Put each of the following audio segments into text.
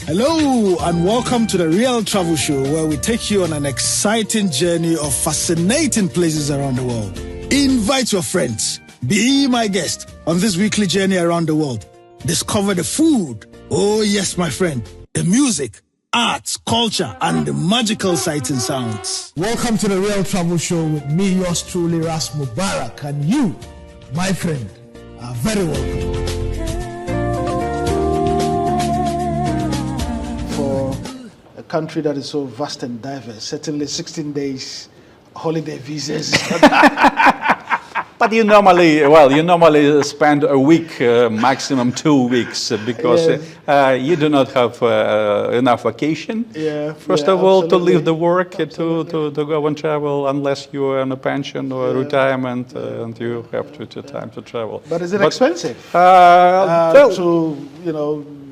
Hello and welcome to the Real Travel Show, where we take you on an exciting journey of fascinating places around the world. Invite your friends. Be my guest on this weekly journey around the world. Discover the food. Oh yes, my friend. The music, arts, culture, and the magical sights and sounds. Welcome to the Real Travel Show with me, yours truly, Ras Mubarak. And you, my friend, are very welcome. A country that is so vast and diverse, certainly 16 days holiday visas. But you normally spend a week, maximum 2 weeks, because you do not have enough vacation. First of all, to leave the work, to go and travel, unless you are on a pension or retirement, and you have time to travel. But is it expensive to,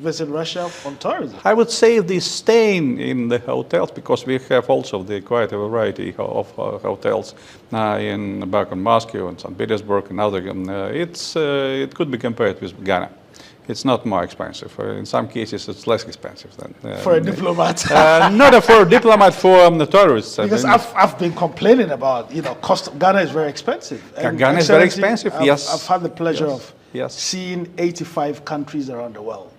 visit Russia on tourism? I would say the staying in the hotels, because we have also quite a variety of hotels back in Moscow and St. Petersburg and other. It could be compared with Ghana. It's not more expensive. In some cases, it's less expensive than for a diplomat. Not for a diplomat, for the tourists. Because I've been complaining about cost. Ghana is very expensive. Ghana is very expensive. Yes, I've had the pleasure of seeing 85 countries around the world,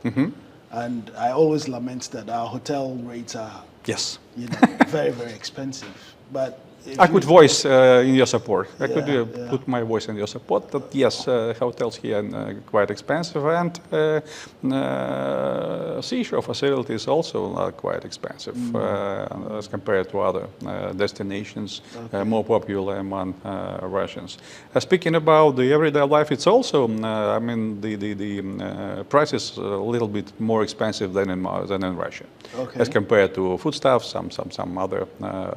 and I always lament that our hotel rates are very, very expensive. But I could voice in your support. I could put my voice in your support that yes, hotels here are quite expensive, and seashore facilities also are quite expensive as compared to other destinations more popular among Russians. Speaking about the everyday life, it's also the price is a little bit more expensive than in Russia, as compared to foodstuffs, some other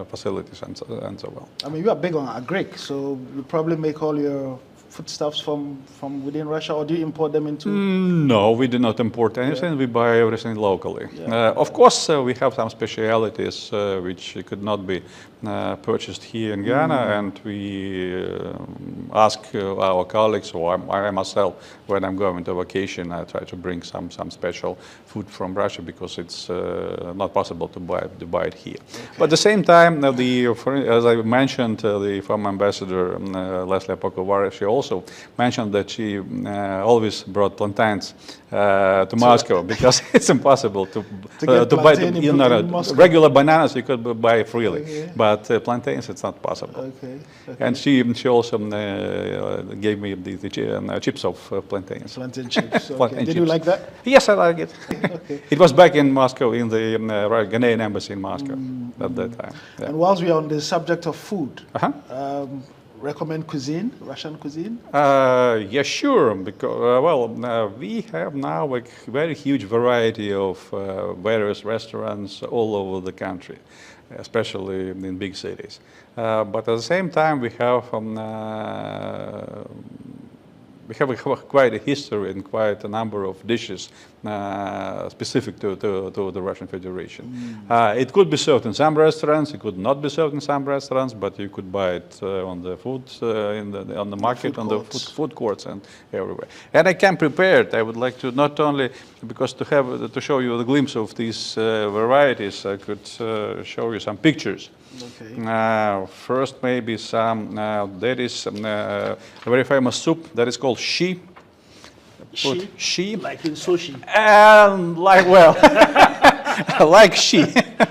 facilities and so well. I mean, you are big on agric, so you probably make all your foodstuffs from within Russia, or do you import them into? No, we do not import anything. We buy everything locally. Of course, we have some specialities which could not be purchased here in Ghana, and we ask our colleagues, or I myself, when I'm going to vacation, I try to bring some special food from Russia, because it's not possible to buy it here. But at the same time, as I mentioned, the former ambassador Leslie Apokovar, she also mentioned that she always brought plantains to Moscow, because it's impossible to buy regular bananas. You could buy freely, but plantains, it's not possible. And she also gave me the chips of plantains. Plantain chips. Did you like that? Yes, I like it. It was back in Moscow, in the Ghanaian embassy in Moscow at that time. And whilst we are on the subject of food, recommend cuisine, Russian cuisine? Yeah, sure. Because we have now a very huge variety of various restaurants all over the country, especially in big cities. But at the same time, we have quite a history and quite a number of dishes specific to the Russian Federation. It could be served in some restaurants, it could not be served in some restaurants, but you could buy it on the food, on the market, on the food courts and everywhere. And I can prepare it. I would like to not only, because to show you the glimpse of these varieties, I could show you some pictures. First, maybe there is a very famous soup that is called shi. Shi, like in sushi. Like shi.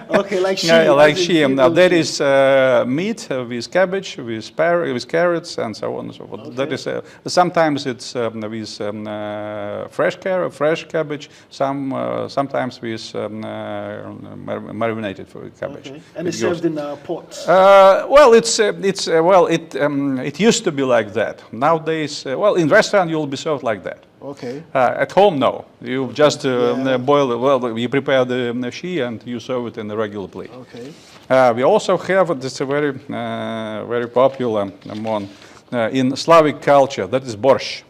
Okay, like shi. Like shi. There is meat with cabbage, with carrots, and so on and so forth. That is sometimes it's with fresh cabbage. Sometimes with marinated cabbage. And it's served in pots. It used to be like that. Nowadays, in restaurant you will be served like that. At home, no. You just boil. You prepare the shi and you serve it in a regular plate. We also have this very popular among in Slavic culture. That is borscht.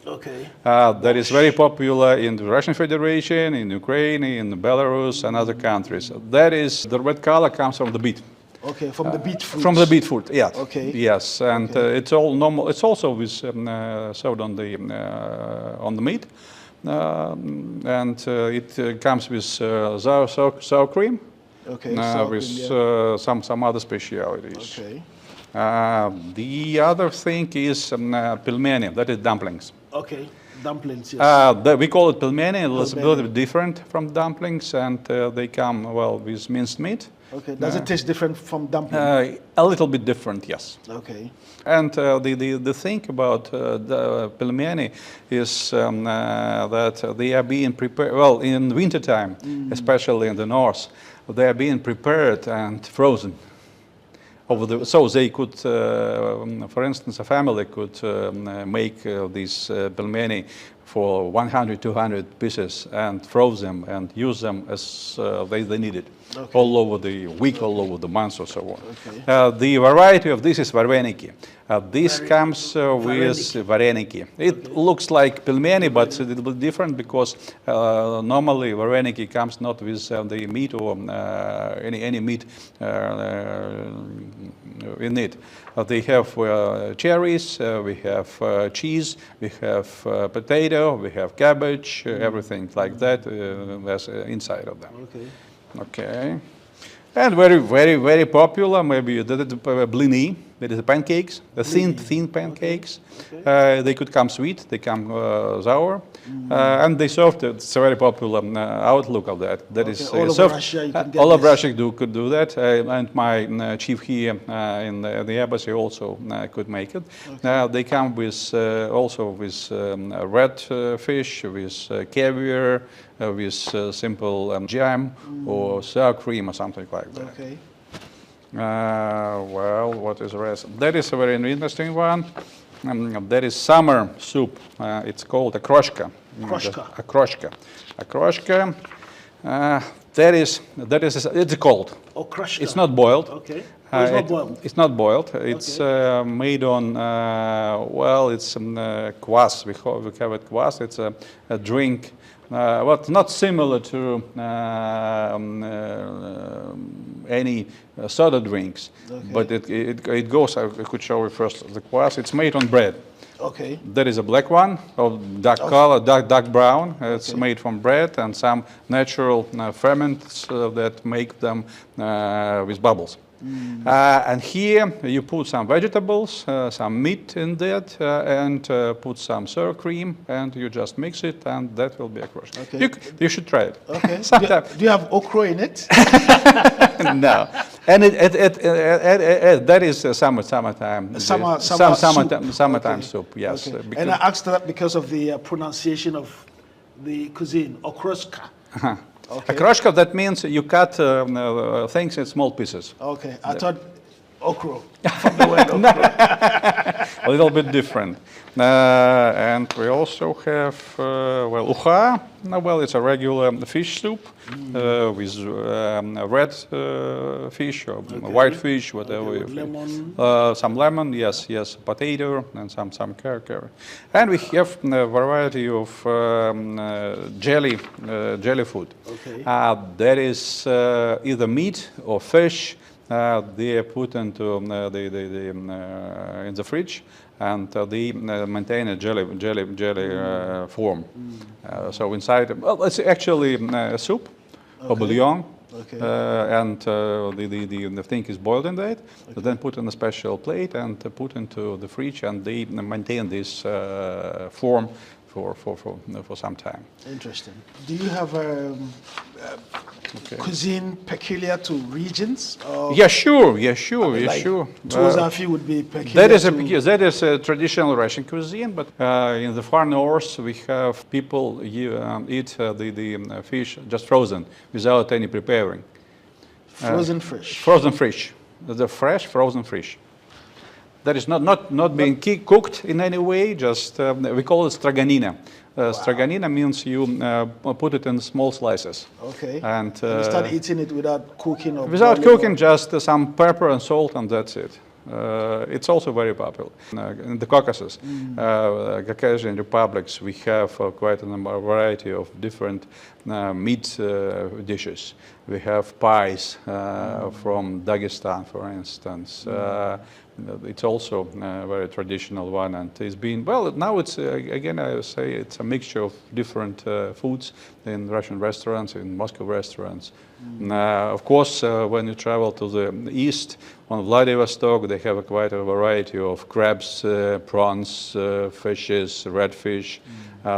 That is very popular in the Russian Federation, in Ukraine, in Belarus, and other countries. That is, the red color comes from the beet. From the beet fruit. From the beet fruit, yeah. Yes, and it's all normal. It's also served on the meat. and it comes with sour cream. Okay, sour with cream, yeah. some other specialities. Okay. The other thing is pelmeni, that is dumplings. Okay, dumplings, yes. We call it pelmeni, it's a little Pelmeni. bit different from dumplings, and they come, well, with minced meat. Okay, does it taste different from dumpling? A little bit different, yes. Okay. And the thing about the pelmeni is that they are being prepared, well, in wintertime, especially in the north, they are being prepared and frozen. So they could, for instance, a family could make these pelmeni for 100, 200 pieces and froze them and use them as they need it. Okay. All over the week, all over the month or so on. Okay. The variety of this is vareniki. This comes with vareniki. It looks like pelmeni, but it's a little bit different because normally vareniki comes not with the meat or any meat in it. They have cherries, we have cheese, we have potato, we have cabbage, everything like that that's inside of them. Okay. Okay. And very, very, very popular, maybe the blini, that is the pancakes, the thin pancakes. Okay. They could come sweet, they come sour, and they served, it's a very popular outlook of that. That is all over Russia, you can get all of Russia could do that, and my chief here in the embassy also could make it. Okay. They come with also with red fish, with caviar, with simple jam or sour cream or something like that. Okay. Well, what is the rest? That is a very interesting one. There is summer soup. It's called a kroshka. A kroshka. A kroshka. It's cold. Oh, kroshka. It's not boiled. Okay. It's not boiled. It's not boiled. It's made on, well, it's kvass. We have it kvass. It's a drink. Well, not similar to any soda drinks, but it goes. I could show you first the kvass. It's made on bread. Okay. There is a black one of dark color, dark brown. It's made from bread and some natural ferments that make them with bubbles. And here you put some vegetables, some meat in that, and put some sour cream, and you just mix it, and that will be a kroshka. Okay. You should try it. Okay. Do you have okra in it? No. And that is summertime. Summertime soup. Yes. Okay. And I asked that because of the pronunciation of the cuisine, okroshka. Okay. A kroshka, that means you cut things in small pieces. Okay, I thought okra from the word okra. A little bit different. And we also have, well, uha. Well, it's a regular fish soup with red fish or white fish, whatever. Okay, with lemon. Some lemon, yes, potato, and some carrot. And we have a variety of jelly food. Okay. That is either meat or fish. They are put into in the fridge, and they maintain a jelly form. So inside, well, it's actually a soup or bouillon. Okay. And the thing is boiled in that, then put in a special plate and put into the fridge, and they maintain this form for some time. Interesting. Do you have a cuisine peculiar to regions? Yeah, sure. Tuzafi would be peculiar. That is a traditional Russian cuisine, but in the far north we have people eat the fish just frozen without any preparing. Frozen fish. Frozen fish. The fresh frozen fish. That is not being cooked in any way, just we call it straganina. Straganina means you put it in small slices. Okay. And you start eating it without cooking or without cooking, just some pepper and salt, and that's it. It's also very popular. In the Caucasus, Caucasian republics, we have quite a variety of different meat dishes. We have pies from Dagestan, for instance. it's also a very traditional one, and it's been, well, now it's, again, I would say it's a mixture of different foods in Russian restaurants, in Moscow restaurants. Of course, when you travel to the east, on Vladivostok, they have quite a variety of crabs, prawns, fishes, redfish,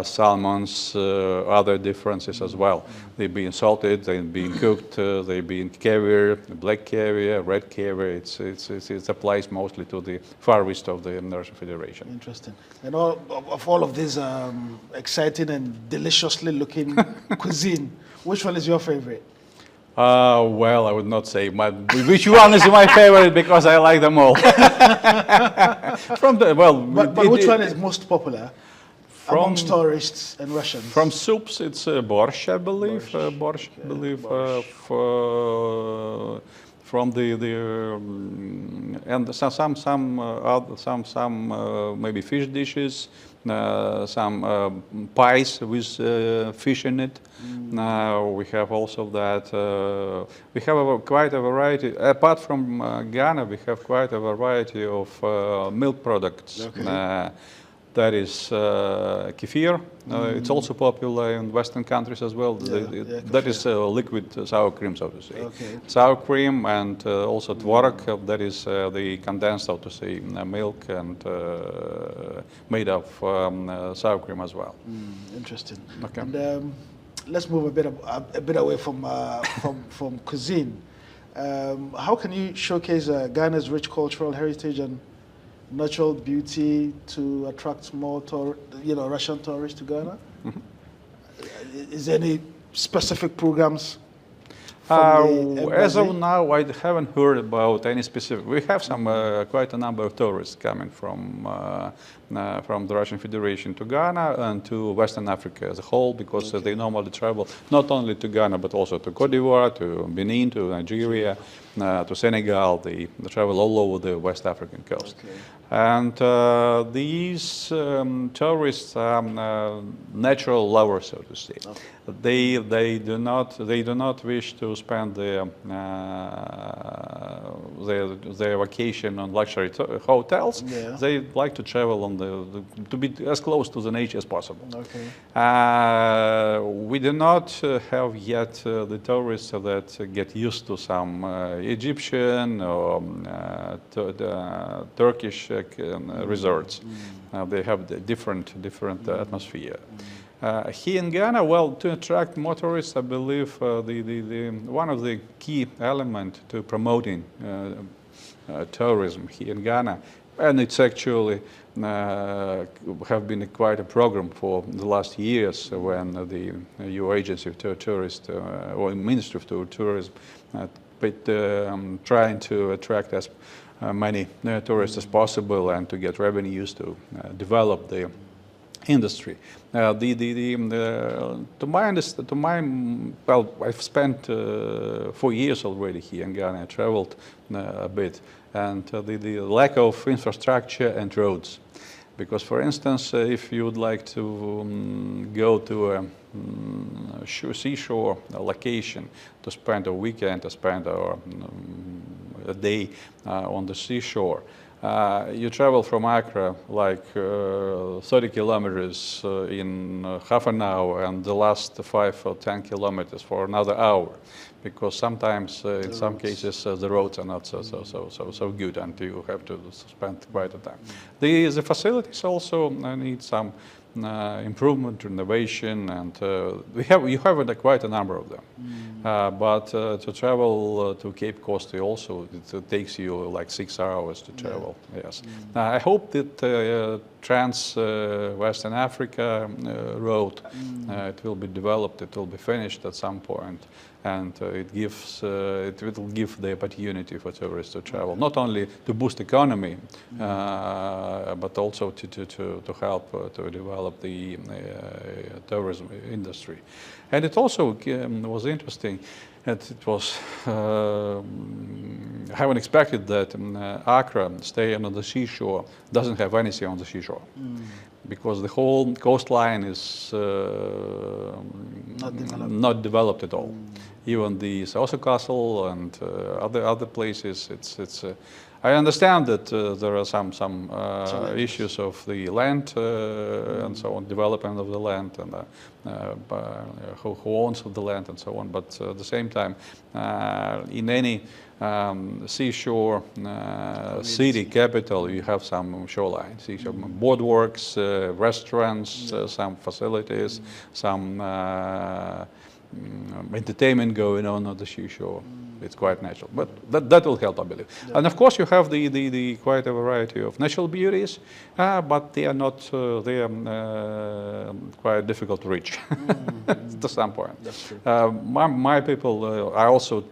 salmons, other differences as well. They've been salted, they've been cooked, they've been caviar, black caviar, red caviar. It applies mostly to the far east of the Russian Federation. Interesting. And all of these exciting and deliciously looking cuisine, which one is your favorite? Well, I would not say which one is my favorite because I like them all. But which one is most popular amongst tourists and Russians? From soups, it's borscht, I believe. Borscht, I believe. From and some maybe fish dishes. Some pies with fish in it. We have also that. We have quite a variety. Apart from Ghana, we have quite a variety of milk products. Okay. That is kefir. It's also popular in Western countries as well. That is liquid sour cream, so to say. Okay. Sour cream and also tvorog. That is the condensed, so to say, milk and made of sour cream as well. Interesting. Okay. And let's move a bit away from cuisine. How can you showcase Ghana's rich cultural heritage and natural beauty to attract more Russian tourists to Ghana? Is there any specific programs? As of now, I haven't heard about any specific. We have some quite a number of tourists coming from the Russian Federation to Ghana and to Western Africa as a whole, because they normally travel not only to Ghana but also to Cote d'Ivoire, to Benin, to Nigeria, to Senegal. They travel all over the West African coast. Okay. And these tourists are natural lovers, so to say. Okay. They do not wish to spend their vacation on luxury hotels. Yeah. They like to travel on to be as close to the nature as possible. Okay. We do not have yet the tourists that get used to some Egyptian or Turkish resorts. They have the different atmosphere. Here in Ghana, well, to attract more tourists, I believe one of the key elements to promoting tourism here in Ghana, and it's actually have been quite a program for the last years when the EU Agency of Tourism or Ministry of Tourism trying to attract as many tourists as possible and to get revenues to develop the industry. I've spent 4 years already here in Ghana. I traveled a bit, and the lack of infrastructure and roads. Because, for instance, if you would like to go to a seashore location to spend a weekend, to spend a day on the seashore, you travel from Accra like 30 kilometers in half an hour, and the last 5 or 10 kilometers for another hour, because sometimes in some cases the roads are not so good, and you have to spend quite a time. The facilities also need some improvement, renovation, and you have quite a number of them. But to travel to Cape Coast also, it takes you like 6 hours to travel. Yeah. Yes. I hope that Trans-Western Africa road, it will be developed, it will be finished at some point, and it will give the opportunity for tourists to travel, not only to boost economy, but also to help to develop the tourism industry. And it also was interesting that it was, I haven't expected that Accra, staying on the seashore, doesn't have anything on the seashore. Because the whole coastline is not developed at all. even the Saucer Castle and other places. I understand that there are some issues of the land and so on, development of the land and who owns the land and so on. But at the same time, in any seashore city capital, you have some shoreline, seashore boardwalks, restaurants, some facilities, some entertainment going on the seashore. It's quite natural, but that will help, I believe. Yeah. And of course, you have the quite a variety of natural beauties, but they are not. They are quite difficult to reach to some point. That's true. My people, I also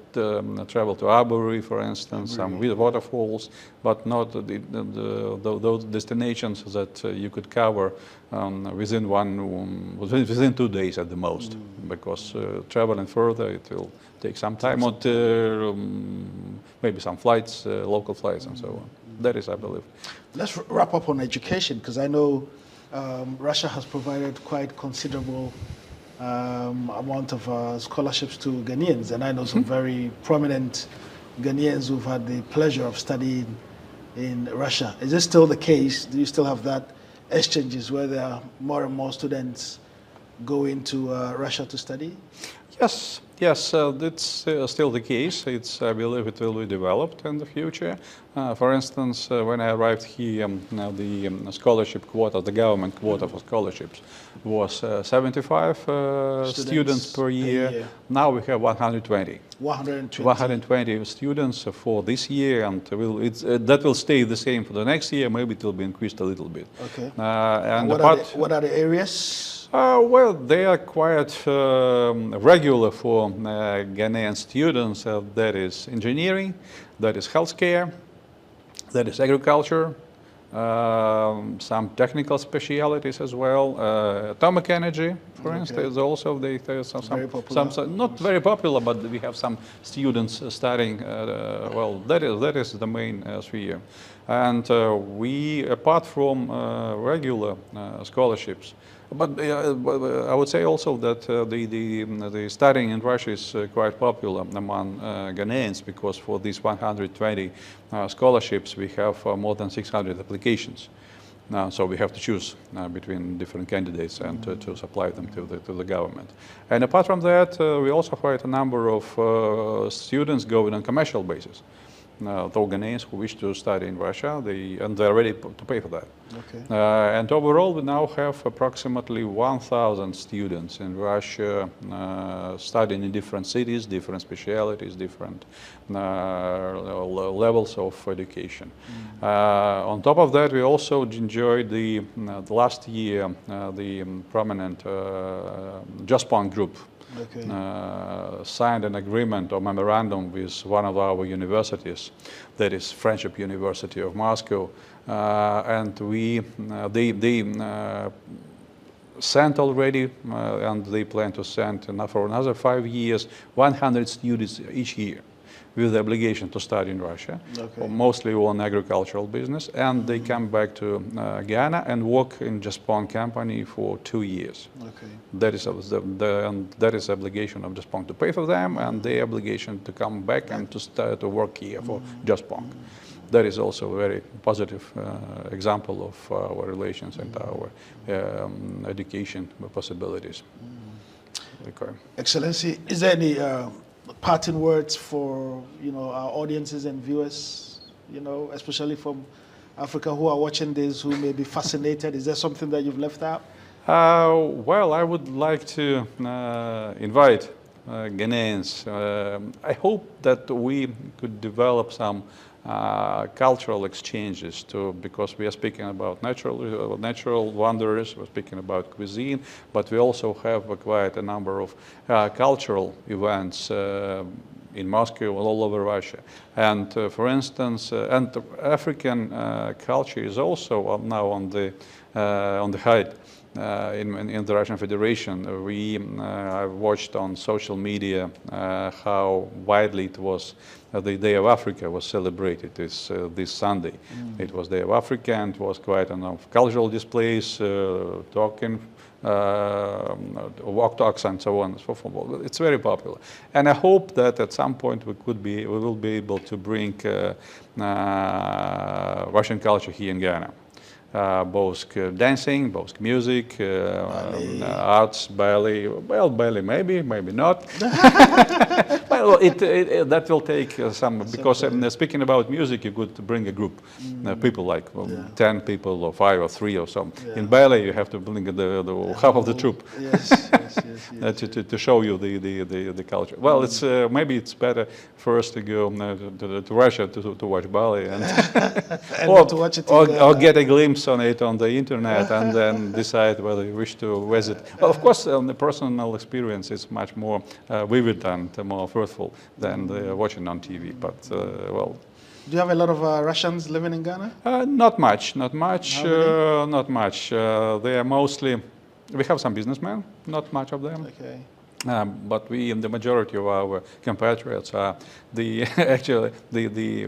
travel to Arbory, for instance, some waterfalls, but not those destinations that you could cover within 2 days at the most, because traveling further it will take some time, or maybe some flights, local flights, and so on. That is, I believe. Let's wrap up on education, because I know Russia has provided quite considerable amount of scholarships to Ghanaians, and I know some very prominent Ghanaians who've had the pleasure of studying in Russia. Is this still the case? Do you still have that exchanges where there are more and more students going to Russia to study? Yes, it's still the case. I believe it will be developed in the future. For instance, when I arrived here, the scholarship quota, the government quota for scholarships, was 75 students per year. Now we have 120. 120 students for this year, and that will stay the same for the next year. Maybe it will be increased a little bit. Okay. And what are the areas? Well, they are quite regular for Ghanaian students. That is engineering, that is healthcare, that is agriculture, some technical specialities as well. Atomic energy, for instance, also not very popular, but we have some students studying. Well, that is the main sphere. And we, apart from regular scholarships, but I would say also that the studying in Russia is quite popular among Ghanaians, because for these 120 scholarships we have more than 600 applications. So we have to choose between different candidates and to supply them to the government. And apart from that, we also have quite a number of students going on commercial basis. Though Ghanaians who wish to study in Russia, they're ready to pay for that. Okay. And overall, we now have approximately 1,000 students in Russia studying in different cities, different specialities, different levels of education. On top of that, we also enjoyed the last year the prominent JASPON group. Okay. Signed an agreement or memorandum with one of our universities, that is Friendship University of Moscow, and they sent already, and they plan to send for another 5 years 100 students each year, with the obligation to study in Russia, mostly on agricultural business, and they come back to Ghana and work in JASPON company for 2 years. Okay. That is the obligation of JASPON to pay for them, and their obligation to come back and to start to work here for JASPON. That is also a very positive example of our relations and our education possibilities. Okay. Excellency, is there any parting words for our audiences and viewers, especially from Africa, who are watching this, who may be fascinated? Is there something that you've left out? Well, I would like to invite Ghanaians. I hope that we could develop some cultural exchanges too, because we are speaking about natural wonders, we're speaking about cuisine, but we also have quite a number of cultural events in Moscow and all over Russia. And for instance, and the African culture is also now on the height. In the Russian Federation, I've watched on social media how widely it was. The Day of Africa was celebrated this Sunday. It was Day of Africa, and it was quite enough cultural displays, talking walk talks and so on and so forth. It's very popular, and I hope that at some point we will be able to bring Russian culture here in Ghana. Both dancing, both music, arts, ballet. Well, ballet maybe not. Well, that will take some, because speaking about music, you could bring a group, people like 10 people or 5 or 3 or so. Yeah. In ballet, you have to bring the half of the troupe. Yes. To show you the culture. Well, it's maybe it's better first to go to Russia to watch ballet and or to watch it or get a glimpse on it on the internet and then decide whether you wish to visit. Well, of course, the personal experience is much more vivid and more fruitful than watching on TV. But well. Do you have a lot of Russians living in Ghana? Not much. Not much. They are mostly. We have some businessmen, not much of them. Okay. But the majority of our compatriots are actually the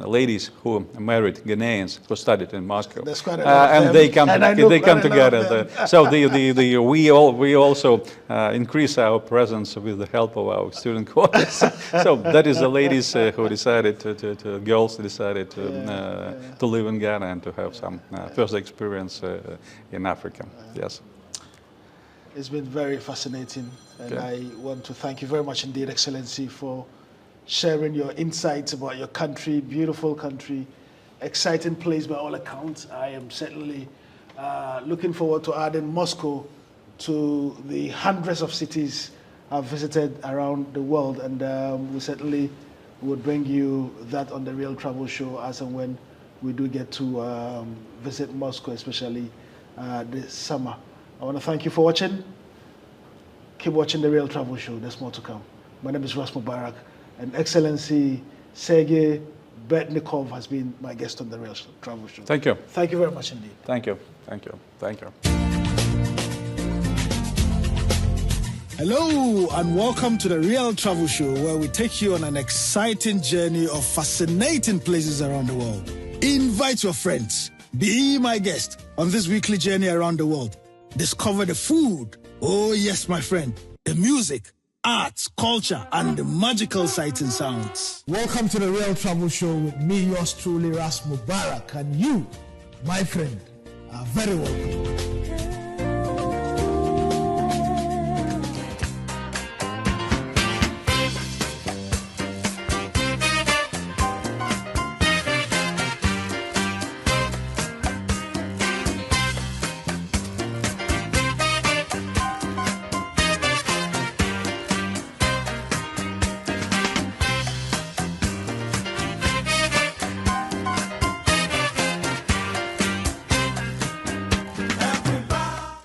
ladies who married Ghanaians who studied in Moscow. That's quite and they come together. So we also increase our presence with the help of our student quotas. So that is the ladies who decided girls decided to live in Ghana and to have some first experience in Africa. Yes. It's been very fascinating, and I want to thank you very much indeed, Excellency, for sharing your insights about your country, beautiful country, exciting place by all accounts. I am certainly looking forward to adding Moscow to the hundreds of cities I've visited around the world, and we certainly will bring you that on the Real Travel Show as and when we do get to visit Moscow, especially this summer. I want to thank you for watching. Keep watching the Real Travel Show. There's more to come. My name is Ras Mubarak, and Excellency Sergei Berdnikov has been my guest on the Real Travel Show. Thank you. Thank you very much indeed. Thank you. Thank you. Thank you. Hello, and welcome to the Real Travel Show, where we take you on an exciting journey of fascinating places around the world. Invite your friends. Be my guest on this weekly journey around the world. Discover the food. Oh yes, my friend. The music, arts, culture, and the magical sights and sounds. Welcome to the Real Travel Show with me, yours truly, Ras Mubarak. And you, my friend, are very welcome.